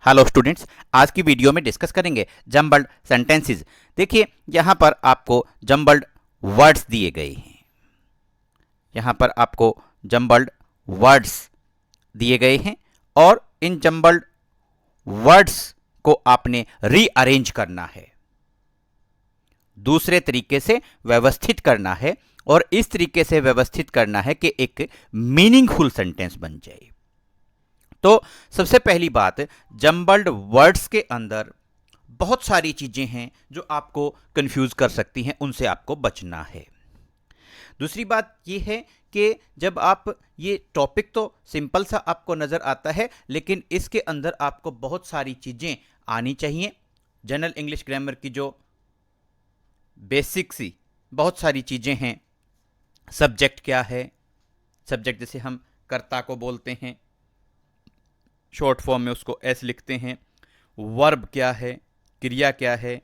Hello students, आज की video में डिस्कस करेंगे जम्बल्ड सेंटेंसेस। देखिए यहाँ पर आपको जम्बल्ड वर्ड्स दिए गए हैं। यहाँ पर आपको जम्बल्ड वर्ड्स दिए गए हैं और इन जम्बल्ड वर्ड्स को आपने रीअरेंज करना है, दूसरे तरीके से व्यवस्थित करना है और इस तरीके से व्यवस्थित करना है कि एक मीनिंगफुल सेंटेंस बन जाए। तो सबसे पहली बात, जम्बल्ड वर्ड्स के अंदर बहुत सारी चीजें हैं जो आपको कंफ्यूज कर सकती हैं, उनसे आपको बचना है। दूसरी बात यह है कि जब आप ये टॉपिक तो सिंपल सा आपको नजर आता है, लेकिन इसके अंदर आपको बहुत सारी चीजें आनी चाहिए। जनरल इंग्लिश ग्रामर की जो बेसिक सी बहुत सारी चीजें हैं। सब्जेक्ट क्या है, सब्जेक्ट जैसे हम कर्ता को बोलते हैं, शॉर्ट फॉर्म में उसको एस लिखते हैं। वर्ब क्या है, क्रिया क्या है।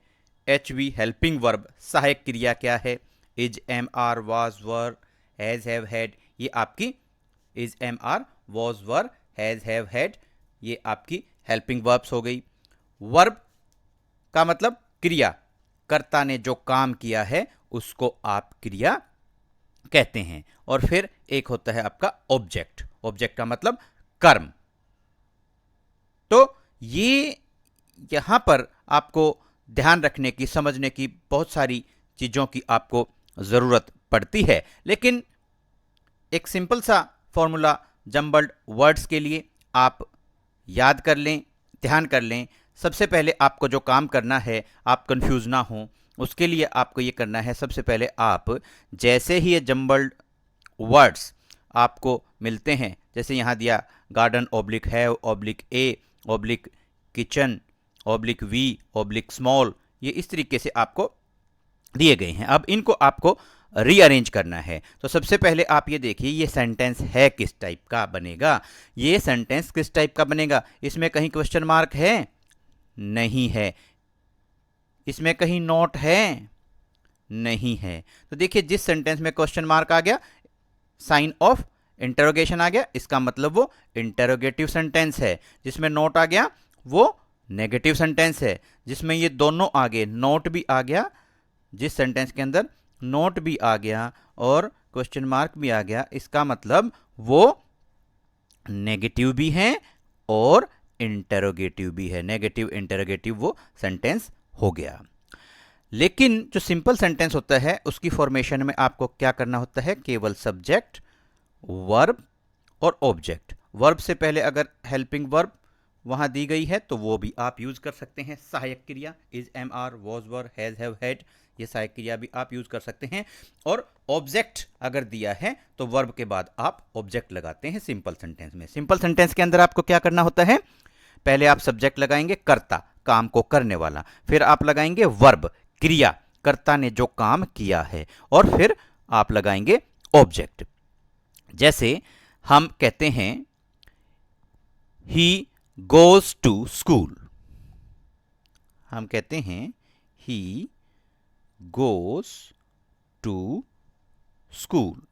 एच वी हेल्पिंग वर्ब, सहायक क्रिया क्या है। Is, am are, was, were, has, have, had, ये आपकी is, am are, was, were, has, have, had, ये आपकी हेल्पिंग वर्ब्स हो गई। वर्ब का मतलब क्रिया, कर्ता ने जो काम किया है उसको आप क्रिया कहते हैं। और फिर एक होता है आपका ऑब्जेक्ट, ऑब्जेक्ट का मतलब कर्म। तो ये यहां पर आपको ध्यान रखने की, समझने की बहुत सारी चीजों की आपको जरूरत पड़ती है। लेकिन एक सिंपल सा फॉर्मूला जम्बल्ड वर्ड्स के लिए आप याद कर लें, ध्यान कर लें। सबसे पहले आपको जो काम करना है, आप कंफ्यूज ना हो, उसके लिए आपको ये करना है, सबसे पहले आप जैसे ही ये जम्बल्ड वर्ड्स आपको मिलते हैं, जैसे यहाँ दिया garden oblique have oblique a oblique kitchen oblique we oblique small, ये इस तरीके से आपको दिए गए हैं। अब इनको आपको रीअरेंज करना है। तो सबसे पहले आप ये देखिए, ये सेंटेंस है किस टाइप का बनेगा। ये सेंटेंस किस टाइप का बनेगा, इसमें कहीं क्वेश्चन मार्क है? नहीं है। इसमें कहीं नोट है? नहीं है। तो देखिए, जिस सेंटेंस में क्वेश्चन मार्क आ गया, साइन ऑफ इंटरोगेशन आ गया, इसका मतलब वो इंटरोगेटिव सेंटेंस है। जिसमें नोट आ गया वो नेगेटिव सेंटेंस है। जिसमें ये दोनों आ गए, नोट भी आ गया, जिस सेंटेंस के अंदर नोट भी आ गया और क्वेश्चन मार्क भी आ गया, इसका मतलब वो नेगेटिव भी है और इंटरोगेटिव भी है। नेगेटिव इंटरोगेटिव वो सेंटेंस हो गया। लेकिन जो सिंपल सेंटेंस होता है उसकी फॉर्मेशन में आपको क्या करना होता है, केवल सब्जेक्ट, वर्ब और ऑब्जेक्ट। वर्ब से पहले अगर हेल्पिंग वर्ब वहां दी गई है तो वो भी आप यूज कर सकते हैं। सहायक क्रिया is, am are, was, were, has, have, had, ये सहायक क्रिया भी आप यूज कर सकते हैं। और ऑब्जेक्ट अगर दिया है तो वर्ब के बाद आप ऑब्जेक्ट लगाते हैं सिंपल सेंटेंस में। सिंपल सेंटेंस के अंदर आपको क्या करना होता है, पहले आप सब्जेक्ट लगाएंगे, कर्ता, काम को करने वाला। फिर आप लगाएंगे वर्ब, क्रिया, कर्ता ने जो काम किया है। और फिर आप लगाएंगे ऑब्जेक्ट। जैसे हम कहते हैं ही गोज टू स्कूल, हम कहते हैं ही गोज टू स्कूल।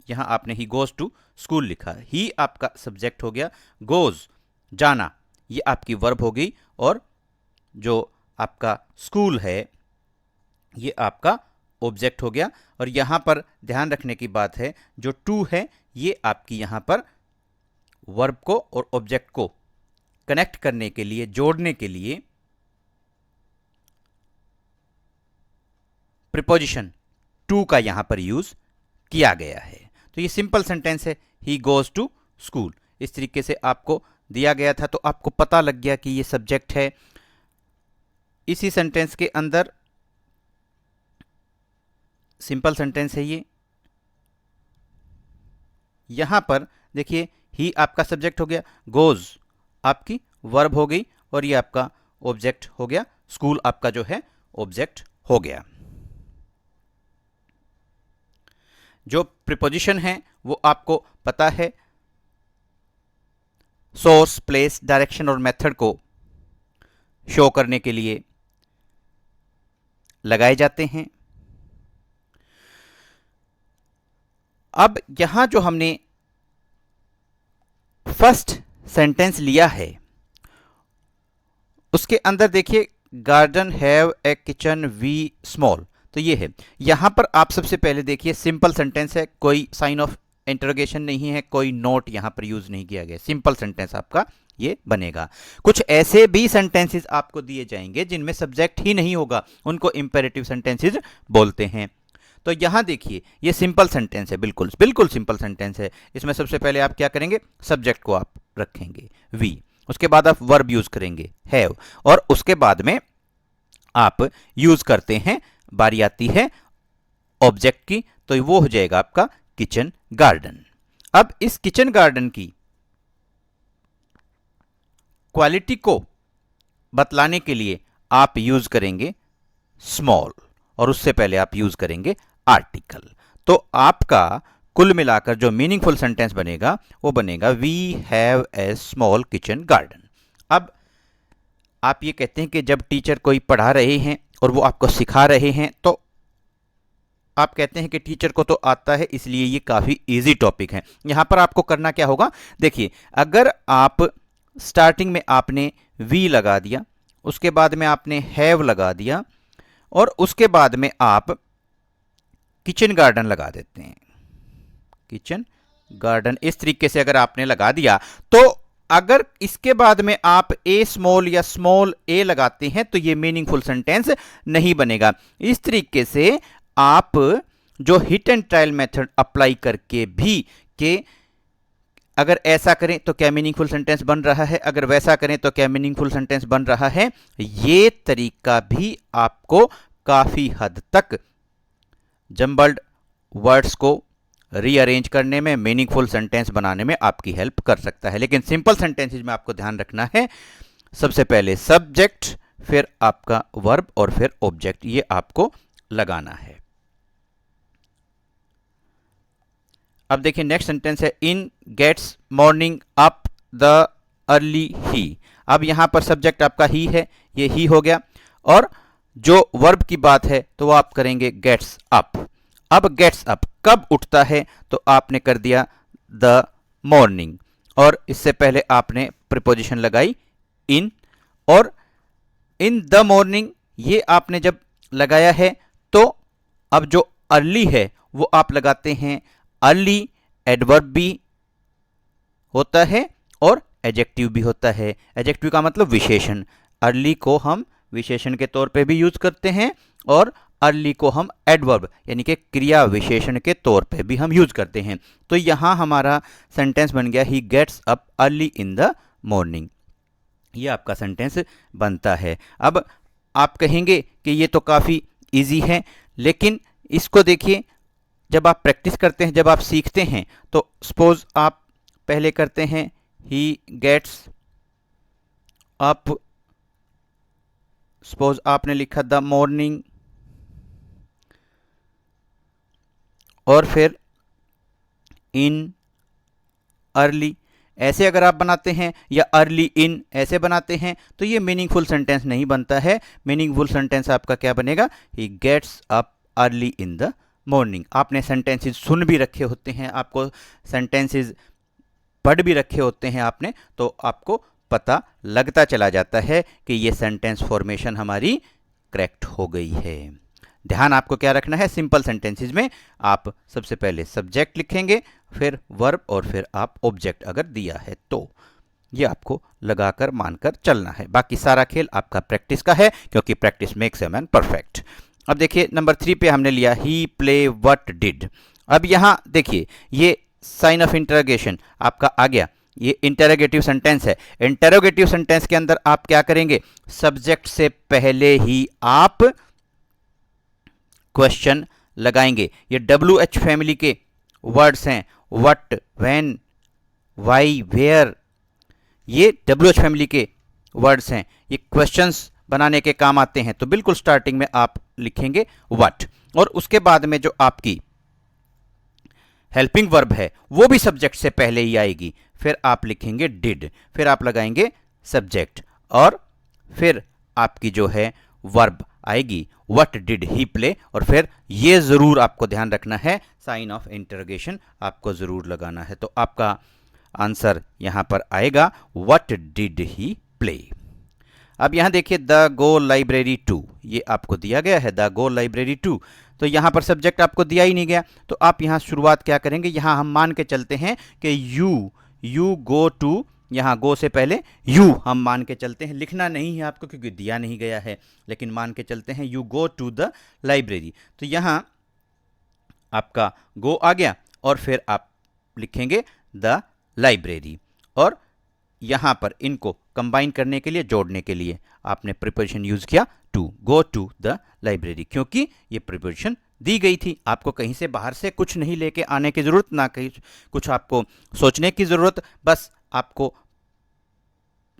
यहां आपने ही गोज टू स्कूल लिखा, ही आपका सब्जेक्ट हो गया, गोज जाना ये आपकी वर्ब हो गई, और जो आपका स्कूल है ये आपका ऑब्जेक्ट हो गया। और यहां पर ध्यान रखने की बात है, जो टू है ये आपकी यहां पर वर्ब को और ऑब्जेक्ट को कनेक्ट करने के लिए, जोड़ने के लिए प्रीपोजिशन टू का यहां पर यूज किया गया है। तो ये सिंपल सेंटेंस है, ही गोज टू स्कूल। इस तरीके से आपको दिया गया था तो आपको पता लग गया कि ये सब्जेक्ट है। इसी सेंटेंस के अंदर सिंपल सेंटेंस है ये। यहां पर देखिए, ही आपका सब्जेक्ट हो गया, गोज आपकी वर्ब हो गई, और ये आपका ऑब्जेक्ट हो गया, स्कूल आपका जो है ऑब्जेक्ट हो गया। जो प्रीपोजिशन है वो आपको पता है, सोर्स, प्लेस, डायरेक्शन और मेथड को शो करने के लिए लगाए जाते हैं। अब यहां जो हमने फर्स्ट सेंटेंस लिया है उसके अंदर देखिए garden have a kitchen V small, तो ये है। यहां पर आप सबसे पहले देखिए सिंपल सेंटेंस है, कोई साइन ऑफ इंटरोगेशन नहीं है, कोई नोट यहां पर यूज नहीं किया गया, सिंपल सेंटेंस आपका ये बनेगा। कुछ ऐसे भी सेंटेंसेस आपको दिए जाएंगे जिनमें सब्जेक्ट ही नहीं होगा, उनको इंपेरेटिव सेंटेंसेस बोलते हैं। तो यहां देखिए ये सिंपल सेंटेंस है, बिल्कुल बिल्कुल सिंपल सेंटेंस है। इसमें सबसे पहले आप क्या करेंगे, सब्जेक्ट को आप रखेंगे वी, उसके बाद आप वर्ब यूज करेंगे हैव, और उसके बाद में आप यूज करते हैं, बारी आती है ऑब्जेक्ट की, तो वो हो जाएगा आपका किचन गार्डन। अब इस किचन गार्डन की क्वालिटी को बतलाने के लिए आप यूज करेंगे स्मॉल, और उससे पहले आप यूज करेंगे आर्टिकल। तो आपका कुल मिलाकर जो मीनिंगफुल सेंटेंस बनेगा वो बनेगा we have a small kitchen garden. अब आप ये कहते हैं कि जब टीचर कोई पढ़ा रहे हैं और वो आपको सिखा रहे हैं, तो आप कहते हैं कि टीचर को तो आता है इसलिए ये काफ़ी इजी टॉपिक है। यहां पर आपको करना क्या होगा, देखिए अगर आप स्टार्टिंग में आपने वी लगा दिया, उसके बाद में आपने हैव लगा दिया, और उसके बाद में आप किचन गार्डन लगा देते हैं, किचन गार्डन इस तरीके से अगर आपने लगा दिया, तो अगर इसके बाद में आप ए स्मॉल या स्मॉल ए लगाते हैं तो ये मीनिंगफुल सेंटेंस नहीं बनेगा। इस तरीके से आप जो hit and trial method apply करके भी कि अगर ऐसा करें तो क्या मीनिंगफुल सेंटेंस बन रहा है, अगर वैसा करें तो क्या मीनिंगफुल सेंटेंस बन रहा है, ये तरीका भी आपको काफी हद तक जम्बल्ड वर्ड्स को रीअरेंज करने में, मीनिंगफुल सेंटेंस बनाने में आपकी हेल्प कर सकता है। लेकिन सिंपल सेंटेंसेज में आपको ध्यान रखना है, सबसे पहले सब्जेक्ट, फिर आपका वर्ब और फिर ऑब्जेक्ट, ये आपको लगाना है। अब देखिए नेक्स्ट सेंटेंस है in gets morning up the early he. अब यहां पर सब्जेक्ट आपका ही है, ये ही हो गया, और जो वर्ब की बात है तो वो आप करेंगे गेट्स अप। अब गेट्स अप कब उठता है, तो आपने कर दिया द मॉर्निंग, और इससे पहले आपने प्रीपोजिशन लगाई इन, और इन द मॉर्निंग ये आपने जब लगाया है तो अब जो अर्ली है वो आप लगाते हैं अर्ली, एडवर्ब भी होता है और एडजेक्टिव भी होता है। एडजेक्टिव का मतलब विशेषण, अर्ली को हम विशेषण के तौर पे भी यूज करते हैं और अर्ली को हम एडवर्ब यानी कि क्रिया विशेषण के तौर पे भी हम यूज करते हैं। तो यहां हमारा सेंटेंस बन गया he gets up early in the morning, ये आपका सेंटेंस बनता है। अब आप कहेंगे कि ये तो काफ़ी इजी है, लेकिन इसको देखिए जब आप प्रैक्टिस करते हैं, जब आप सीखते हैं, तो सपोज आप पहले करते हैं ही गेट्स अप, सपोज आपने लिखा द मॉर्निंग और फिर इन अर्ली, ऐसे अगर आप बनाते हैं या अर्ली इन ऐसे बनाते हैं तो ये मीनिंगफुल सेंटेंस नहीं बनता है। मीनिंगफुल सेंटेंस आपका क्या बनेगा, he gets up early in the morning. आपने सेंटेंसेस सुन भी रखे होते हैं, आपको सेंटेंसेस पढ़ भी रखे होते हैं आपने, तो आपको पता लगता चला जाता है कि ये सेंटेंस फॉर्मेशन हमारी करेक्ट हो गई है। ध्यान आपको क्या रखना है, सिंपल सेंटेंसेस में आप सबसे पहले सब्जेक्ट लिखेंगे, फिर वर्ब और फिर आप ऑब्जेक्ट अगर दिया है तो। ये आपको लगाकर मानकर चलना है, बाकी सारा खेल आपका प्रैक्टिस का है, क्योंकि practice makes a man perfect. अब देखिए नंबर 3 पे हमने लिया ही प्ले व्हाट डिड। अब यहां देखिए ये साइन ऑफ इंटरोगेशन आपका आ गया, ये इंटरोगेटिव सेंटेंस है। इंटरोगेटिव सेंटेंस के अंदर आप क्या करेंगे, सब्जेक्ट से पहले ही आप क्वेश्चन लगाएंगे। ये WH फैमिली के वर्ड्स हैं, व्हाट, व्हेन, व्हाई, वेयर, ये WH फैमिली के वर्ड्स हैं, ये क्वेश्चंस बनाने के काम आते हैं। तो बिल्कुल स्टार्टिंग में आप लिखेंगे व्हाट, और उसके बाद में जो आपकी हेल्पिंग वर्ब है वो भी सब्जेक्ट से पहले ही आएगी, फिर आप लिखेंगे डिड, फिर आप लगाएंगे सब्जेक्ट, और फिर आपकी जो है वर्ब आएगी व्हाट डिड ही प्ले, और फिर ये जरूर आपको ध्यान रखना है साइन ऑफ इंटरोगेशन आपको जरूर लगाना है। तो आपका आंसर यहां पर आएगा व्हाट डिड ही प्ले। अब यहां देखिए द गो लाइब्रेरी टू, ये आपको दिया गया है द गो लाइब्रेरी टू, तो यहां पर सब्जेक्ट आपको दिया ही नहीं गया, तो आप यहां शुरुआत क्या करेंगे, यहां हम मान के चलते हैं कि यू गो टू, यहाँ गो से पहले यू हम मान के चलते हैं, लिखना नहीं है आपको क्योंकि दिया नहीं गया है, लेकिन मान के चलते हैं you go to the library. तो यहाँ आपका गो आ गया और फिर आप लिखेंगे द लाइब्रेरी, और यहाँ पर इनको कंबाइन करने के लिए, जोड़ने के लिए आपने प्रीपोजिशन यूज किया to, go to the library, क्योंकि ये प्रीपोजिशन दी गई थी। आपको कहीं से बाहर से कुछ नहीं लेके आने की जरूरत, ना कहीं कुछ आपको सोचने की जरूरत, बस आपको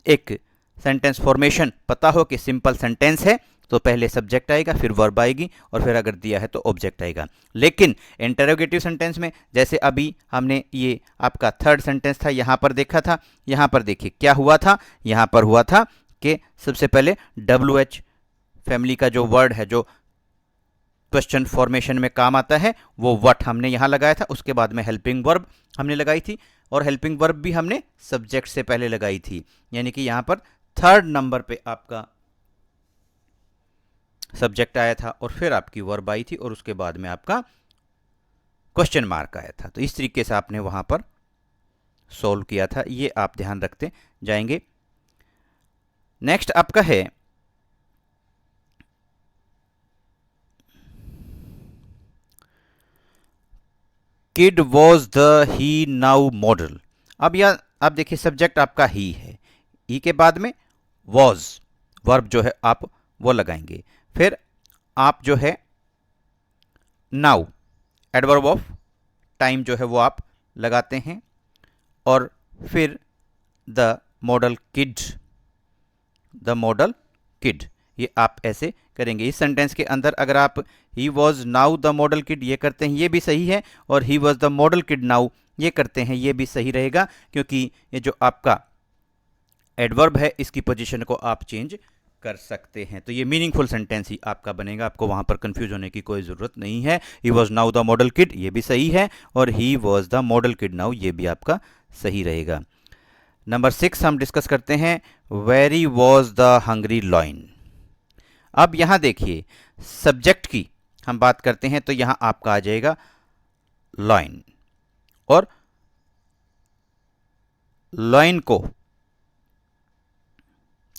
एक सेंटेंस फॉर्मेशन पता हो कि सिंपल सेंटेंस है तो पहले सब्जेक्ट आएगा, फिर वर्ब आएगी, और फिर अगर दिया है तो ऑब्जेक्ट आएगा। लेकिन इंटरोगेटिव सेंटेंस में, जैसे अभी हमने ये आपका थर्ड सेंटेंस था, यहाँ पर देखा था, यहाँ पर देखिए क्या हुआ था, यहाँ पर हुआ था कि सबसे पहले WH फैमिली का जो वर्ड है, जो क्वेश्चन फॉर्मेशन में काम आता है, वो व्हाट हमने यहाँ लगाया था, उसके बाद में हेल्पिंग वर्ब हमने लगाई थी, और हेल्पिंग वर्ब भी हमने सब्जेक्ट से पहले लगाई थी, यानी कि यहाँ पर थर्ड नंबर पे आपका सब्जेक्ट आया था और फिर आपकी वर्ब आई थी और उसके बाद में आपका क्वेश्चन मार्क आया था। तो इस तरीके से आपने वहां पर सॉल्व किया था, ये आप ध्यान रखते जाएंगे। नेक्स्ट आपका है kid was the he now model. अब यह आप देखिए सब्जेक्ट आपका ही है, ही के बाद में वॉज वर्ब जो है आप वो लगाएंगे, फिर आप जो है नाउ एडवर्ब ऑफ टाइम जो है वो आप लगाते हैं, और फिर द मॉडल किड, ये आप ऐसे करेंगे। इस सेंटेंस के अंदर अगर आप he was now the model kid ये करते हैं, ये भी सही है, और he was the model kid now ये करते हैं, ये भी सही रहेगा, क्योंकि ये जो आपका एडवर्ब है इसकी पोजीशन को आप चेंज कर सकते हैं। तो ये मीनिंगफुल सेंटेंस ही आपका बनेगा, आपको वहां पर कंफ्यूज होने की कोई ज़रूरत नहीं है। He was now the model kid ये भी सही है, और he was the model kid now ये भी आपका सही रहेगा। नंबर 6 हम डिस्कस करते हैं, very was the hungry lion. अब यहां देखिए सब्जेक्ट की हम बात करते हैं, तो यहां आपका आ जाएगा लॉइन, और लॉइन को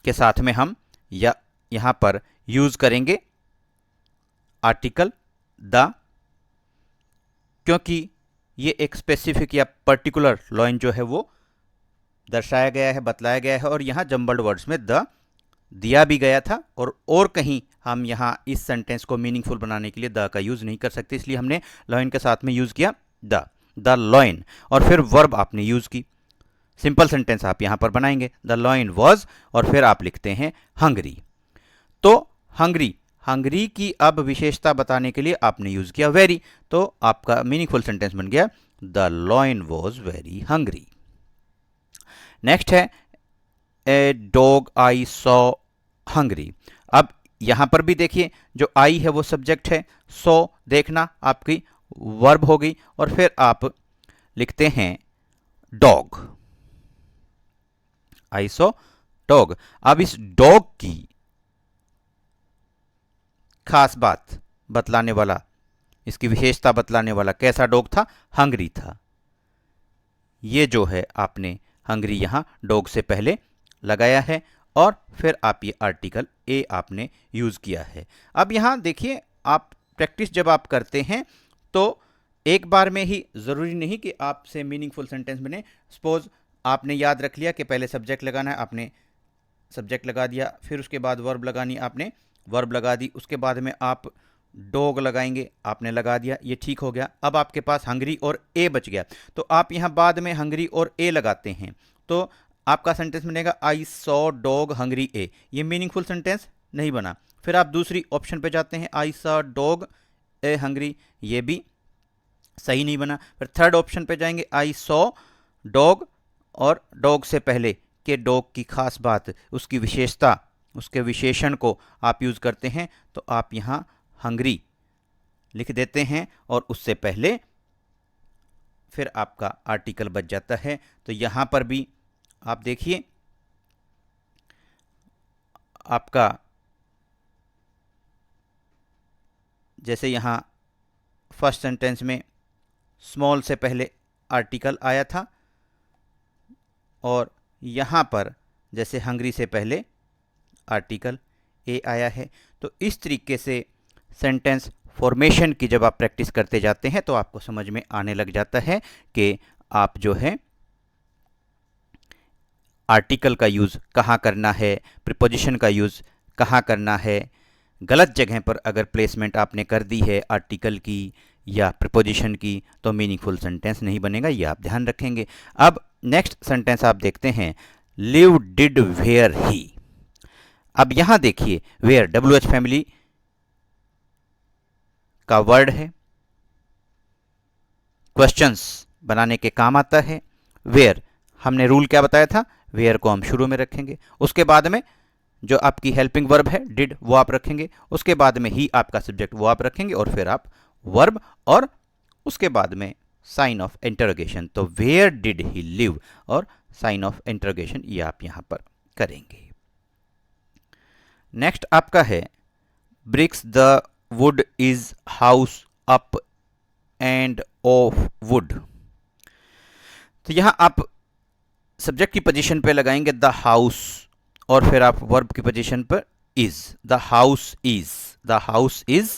के साथ में हम या यहां पर यूज करेंगे आर्टिकल द, क्योंकि ये एक स्पेसिफिक या पर्टिकुलर लॉइन जो है वो दर्शाया गया है, बतलाया गया है, और यहां जम्बल्ड वर्ड्स में द दिया भी गया था, और कहीं हम यहां इस सेंटेंस को मीनिंगफुल बनाने के लिए द का यूज नहीं कर सकते, इसलिए हमने लॉइन के साथ में यूज किया द लॉइन, और फिर वर्ब आपने यूज की। सिंपल सेंटेंस आप यहां पर बनाएंगे, द लॉइन वॉज, और फिर आप लिखते हैं हंगरी। तो हंगरी की अब विशेषता बताने के लिए आपने यूज किया वेरी, तो आपका मीनिंगफुल सेंटेंस बन गया the lion was very hungry. Next है a dog I saw hungry. अब यहां पर भी देखिए जो आई है वो सब्जेक्ट है, सॉ देखना आपकी वर्ब हो गई, और फिर आप लिखते हैं डॉग, आई सॉ डॉग। अब इस डॉग की खास बात बतलाने वाला, इसकी विशेषता बतलाने वाला कैसा डॉग था, हंगरी था। ये जो है आपने हंगरी यहां डॉग से पहले लगाया है, और फिर आप ये आर्टिकल ए आपने यूज किया है। अब यहां देखिए आप प्रैक्टिस जब आप करते हैं तो एक बार में ही जरूरी नहीं कि आपसे मीनिंगफुल सेंटेंस बने। सपोज आपने याद रख लिया कि पहले सब्जेक्ट लगाना है, आपने सब्जेक्ट लगा दिया, फिर उसके बाद वर्ब लगानी, आपने वर्ब लगा दी, उसके बाद में आप डॉग लगाएंगे, आपने लगा दिया, ये ठीक हो गया। अब आपके पास हंगरी और ए बच गया, तो आप यहाँ बाद में हंगरी और ए लगाते हैं, तो आपका सेंटेंस बनेगा आई सॉ डॉग हंगरी ए, ये मीनिंगफुल सेंटेंस नहीं बना। फिर आप दूसरी ऑप्शन पे जाते हैं, I saw dog A Hungary, ये भी सही नहीं बना। फिर थर्ड ऑप्शन पे जाएंगे, आई सॉ डॉग, और डॉग से पहले के डॉग की खास बात, उसकी विशेषता, उसके विशेषण को आप यूज करते हैं, तो आप यहाँ हंगरी लिख देते हैं और उससे पहले फिर आपका आर्टिकल बच जाता है। तो यहाँ पर भी आप देखिए आपका जैसे यहाँ फर्स्ट सेंटेंस में स्मॉल से पहले आर्टिकल आया था और यहाँ पर जैसे हंग्री से पहले आर्टिकल ए आया है। तो इस तरीके से सेंटेंस फॉर्मेशन की जब आप प्रैक्टिस करते जाते हैं तो आपको समझ में आने लग जाता है कि आप जो है आर्टिकल का यूज़ कहाँ करना है, प्रीपोजिशन का यूज़ कहाँ करना है। गलत जगह पर अगर प्लेसमेंट आपने कर दी है आर्टिकल की या प्रीपोजिशन की तो मीनिंगफुल सेंटेंस नहीं बनेगा, ये आप ध्यान रखेंगे। अब नेक्स्ट सेंटेंस आप देखते हैं, लिव डिड वेयर ही। अब यहां देखिए वेयर WH फैमिली का वर्ड है, क्वेश्चंस बनाने के काम आता है। वेयर हमने रूल क्या बताया था, वेयर को हम शुरू में रखेंगे, उसके बाद में जो आपकी हेल्पिंग वर्ब है डिड वो आप रखेंगे, उसके बाद में ही आपका सब्जेक्ट वो आप रखेंगे और फिर आप वर्ब और उसके बाद में साइन ऑफ इंटरोगेशन। तो वेयर डिड ही लिव और साइन ऑफ इंटरोगेशन ये आप यहां पर करेंगे। नेक्स्ट आपका है bricks the wood is house up and of wood. तो यहां आप सब्जेक्ट की पोजीशन पे लगाएंगे द हाउस और फिर आप वर्ब की पोजीशन पर is. The house is, the house is,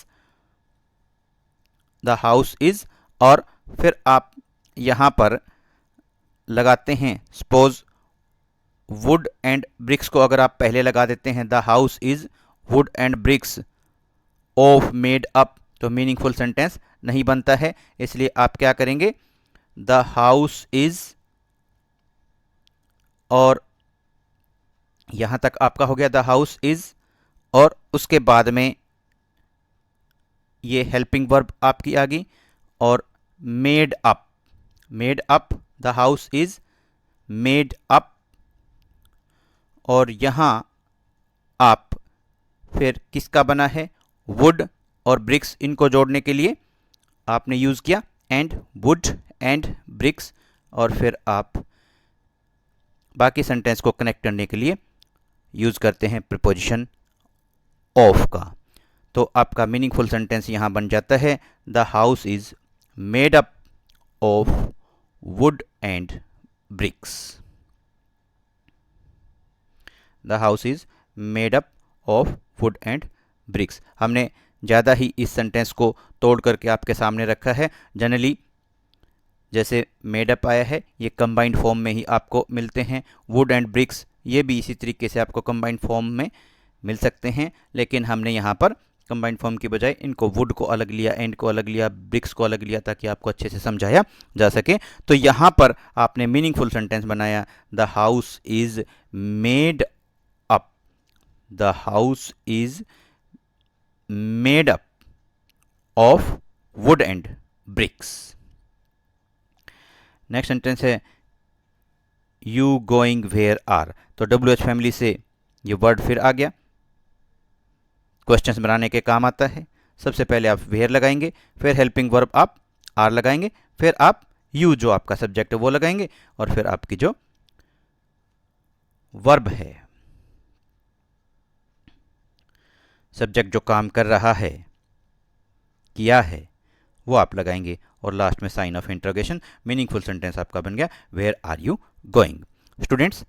the house is और फिर आप यहां पर लगाते हैं सपोज वुड एंड ब्रिक्स को अगर आप पहले लगा देते हैं the house is would and bricks of made up तो मीनिंगफुल सेंटेंस नहीं बनता है, इसलिए आप क्या करेंगे द हाउस इज और यहां तक आपका हो गया द हाउस इज और उसके बाद में ये हेल्पिंग वर्ब आपकी आ गई और made up, made up, the house is made up और यहां आप फिर किसका बना है वुड और ब्रिक्स, इनको जोड़ने के लिए आपने यूज किया एंड वुड एंड ब्रिक्स और फिर आप बाकी सेंटेंस को कनेक्ट करने के लिए यूज करते हैं प्रीपोजिशन ऑफ का। तो आपका मीनिंगफुल सेंटेंस यहां बन जाता है the house is made up of wood and bricks. The house is made up of wood and bricks. हमने ज़्यादा ही इस सेंटेंस को तोड़ करके आपके सामने रखा है। जनरली जैसे मेडअप आया है ये कंबाइंड फॉर्म में ही आपको मिलते हैं, वुड एंड ब्रिक्स ये भी इसी तरीके से आपको कंबाइंड फॉर्म में मिल सकते हैं, लेकिन हमने यहाँ पर कंबाइंड फॉर्म की बजाय इनको वुड को अलग लिया, एंड को अलग लिया, ब्रिक्स को अलग लिया ताकि आपको अच्छे से समझाया जा सके। तो यहाँ पर आपने मीनिंगफुल सेंटेंस बनाया the house is made up, the house is made up of wood and bricks. Next sentence है यू गोइंग वेयर आर। तो WH फैमिली से ये वर्ड फिर आ गया, क्वेश्चंस बनाने के काम आता है। सबसे पहले आप वेयर लगाएंगे, फिर हेल्पिंग वर्ब आप आर लगाएंगे, फिर आप यू जो आपका सब्जेक्ट है वो लगाएंगे और फिर आपकी जो वर्ब है, सब्जेक्ट जो काम कर रहा है, किया है, वो आप लगाएंगे और लास्ट में sign of interrogation. Meaningful sentence आपका बन गया where are you going. Students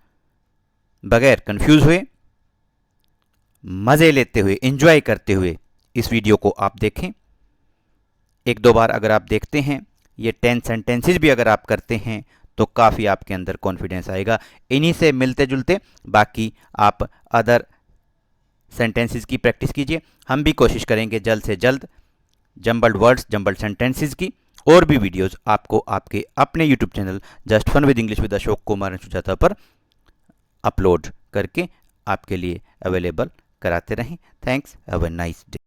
बगैर कंफ्यूज हुए, मजे लेते हुए, एंजॉय करते हुए इस वीडियो को आप देखें। एक दो बार अगर आप देखते हैं, ये 10 सेंटेंसेस भी अगर आप करते हैं तो काफ़ी आपके अंदर कॉन्फिडेंस आएगा। इन्हीं से मिलते जुलते बाकी आप अदर सेंटेंसेस की प्रैक्टिस कीजिए। हम भी कोशिश करेंगे जल्द से जल्द जंबल्ड वर्ड्स, जंबल्ड सेंटेंसेस की और भी वीडियोस आपको आपके अपने YouTube channel just fun with English with Ashok Kumar Sujata पर अपलोड करके आपके लिए अवेलेबल कराते रहें। Thanks, have a nice day.